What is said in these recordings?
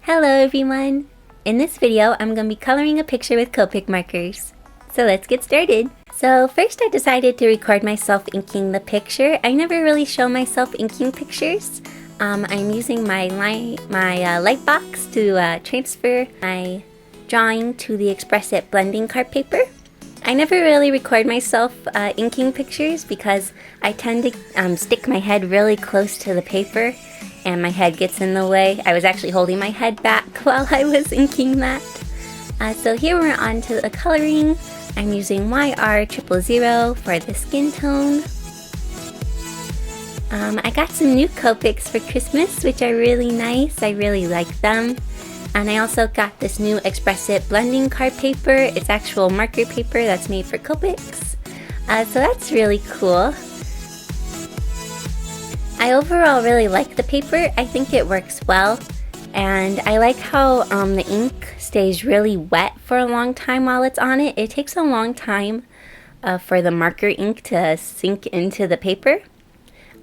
Hello everyone! In this video, I'm going to be coloring a picture with Copic markers. So let's get started! So first I decided to record myself inking the picture. I never really show myself inking pictures. I'm using my light box to transfer my drawing to the Express-It blending card paper. I never really record myself inking pictures because I tend to stick my head really close to the paper and my head gets in the way. I was actually holding my head back while I was inking that. So here we're on to the coloring. I'm using YR000 for the skin tone. I got some new Copics for Christmas, which are really nice. I really like them. And I also got this new Express-It blending card paper. It's actual marker paper that's made for Copics. So that's really cool. I overall really like the paper. I think it works well. And I like how the ink stays really wet for a long time while it's on it. It takes a long time for the marker ink to sink into the paper,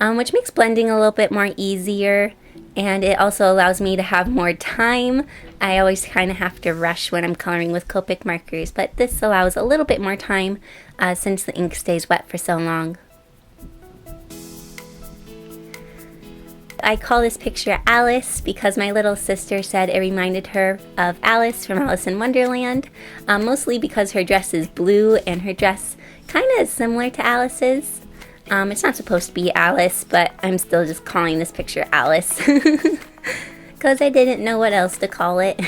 which makes blending a little bit more easier. And it also allows me to have more time. I always kind of have to rush when I'm coloring with Copic markers, but this allows a little bit more time since the ink stays wet for so long. I call this picture Alice because my little sister said it reminded her of Alice from Alice in Wonderland, mostly because her dress is blue and her dress kind of is similar to Alice's. It's not supposed to be Alice, but I'm still just calling this picture Alice because I didn't know what else to call it.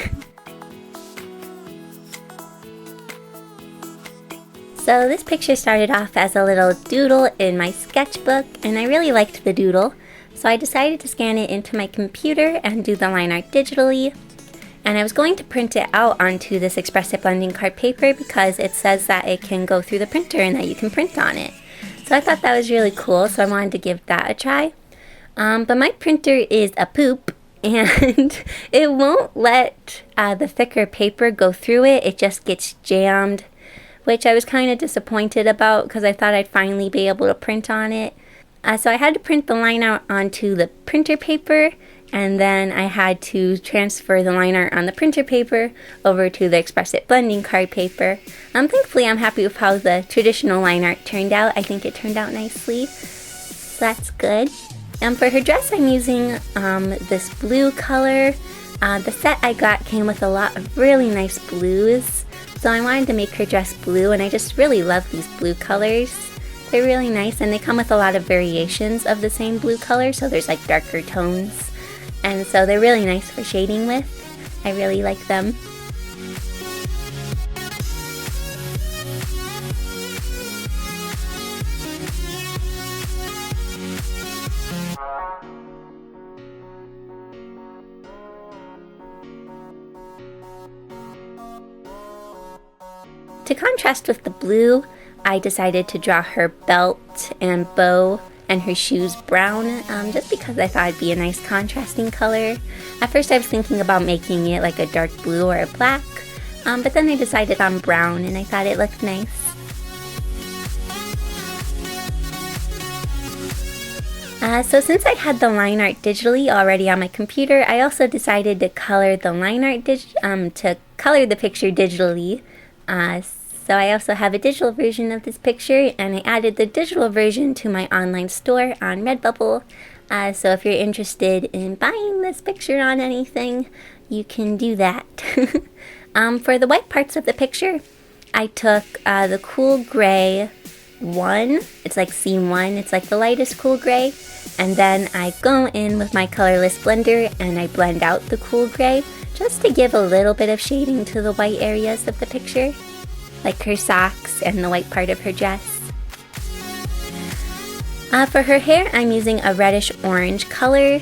So this picture started off as a little doodle in my sketchbook, and I really liked the doodle. So I decided to scan it into my computer and do the line art digitally. And I was going to print it out onto this Express-It blending card paper because it says that it can go through the printer and that you can print on it. So I thought that was really cool, so I wanted to give that a try. But my printer is a poop and it won't let the thicker paper go through it. It just gets jammed, which I was kind of disappointed about because I thought I'd finally be able to print on it. So I had to print the line art onto the printer paper, and then I had to transfer the line art on the printer paper over to the Express-It blending card paper. Thankfully I'm happy with how the traditional line art turned out. I think it turned out nicely, so that's good. And for her dress I'm using this blue color. The set I got came with a lot of really nice blues, so I wanted to make her dress blue, and I just really love these blue colors. They're really nice, and they come with a lot of variations of the same blue color, so there's like darker tones, and so they're really nice for shading with. I really like them. To contrast with the blue, I decided to draw her belt and bow and her shoes brown, just because I thought it'd be a nice contrasting color. At first I was thinking about making it like a dark blue or a black, but then I decided on brown and I thought it looked nice. So since I had the line art digitally already on my computer, I also decided to color the line art to color the picture digitally. So I also have a digital version of this picture, and I added the digital version to my online store on Redbubble. So if you're interested in buying this picture on anything, you can do that. For the white parts of the picture, I took the cool gray 1. It's like scene 1. It's like the lightest cool gray. And then I go in with my colorless blender and I blend out the cool gray just to give a little bit of shading to the white areas of the picture, like her socks and the white part of her dress. For her hair, I'm using a reddish-orange color,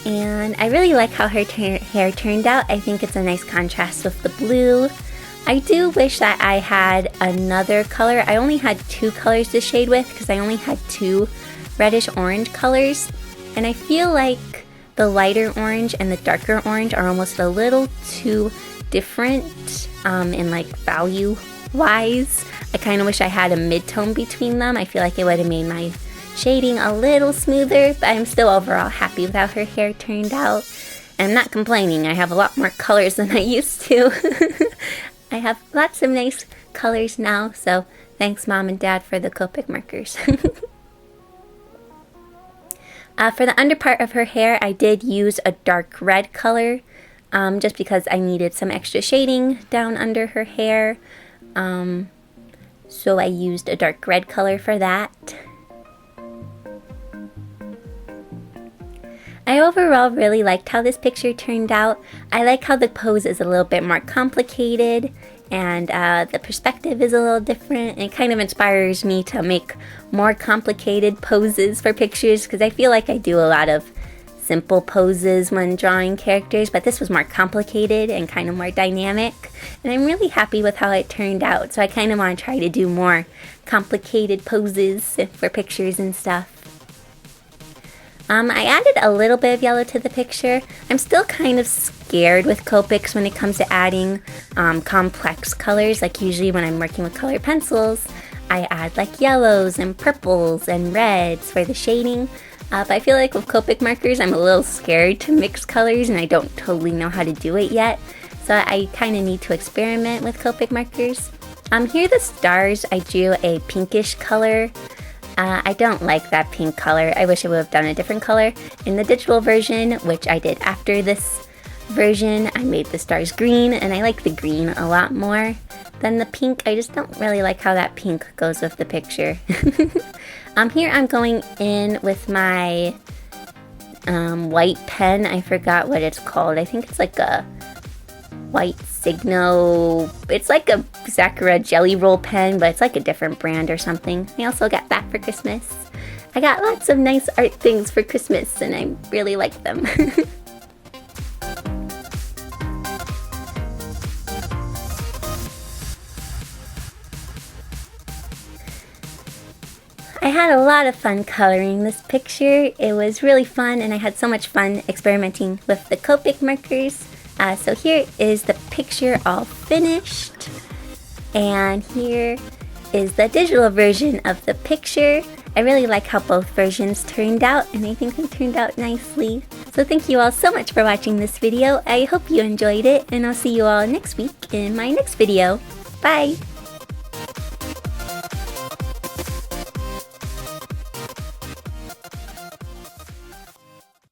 and I really like how her hair turned out. I think it's a nice contrast with the blue. I do wish that I had another color. I only had 2 colors to shade with because I only had 2 reddish-orange colors, and I feel like the lighter orange and the darker orange are almost a little too different in like value wise. I kind of wish I had a mid-tone between them. I feel like it would have made my shading a little smoother, but I'm still overall happy with how her hair turned out. I'm not complaining, I have a lot more colors than I used to. I have lots of nice colors now, so thanks Mom and Dad for the Copic markers. For the under part of her hair, I did use a dark red color, just because I needed some extra shading down under her hair. So I used a dark red color for that. I overall really liked how this picture turned out. I like how the pose is a little bit more complicated and the perspective is a little different. It kind of inspires me to make more complicated poses for pictures because I feel like I do a lot of simple poses when drawing characters, but this was more complicated and kind of more dynamic. And I'm really happy with how it turned out, so I kind of want to try to do more complicated poses for pictures and stuff. I added a little bit of yellow to the picture. I'm still kind of scared with Copics when it comes to adding complex colors. Like usually when I'm working with colored pencils, I add like yellows and purples and reds for the shading. But I feel like with Copic markers, I'm a little scared to mix colors and I don't totally know how to do it yet. So I kind of need to experiment with Copic markers. Here are the stars. I drew a pinkish color. I don't like that pink color. I wish I would have done a different color. In the digital version, which I did after this version, I made the stars green, and I like the green a lot more than the pink. I just don't really like how that pink goes with the picture. Here I'm going in with my white pen. I forgot what it's called. I think it's like a white Signo. It's like a Sakura jelly roll pen, but it's like a different brand or something. I also got that for Christmas. I got lots of nice art things for Christmas and I really like them. I had a lot of fun coloring this picture. It was really fun and I had so much fun experimenting with the Copic markers. So here is the picture all finished, and here is the digital version of the picture. I really like how both versions turned out, and I think they turned out nicely. So thank you all so much for watching this video. I hope you enjoyed it, and I'll see you all next week in my next video. Bye!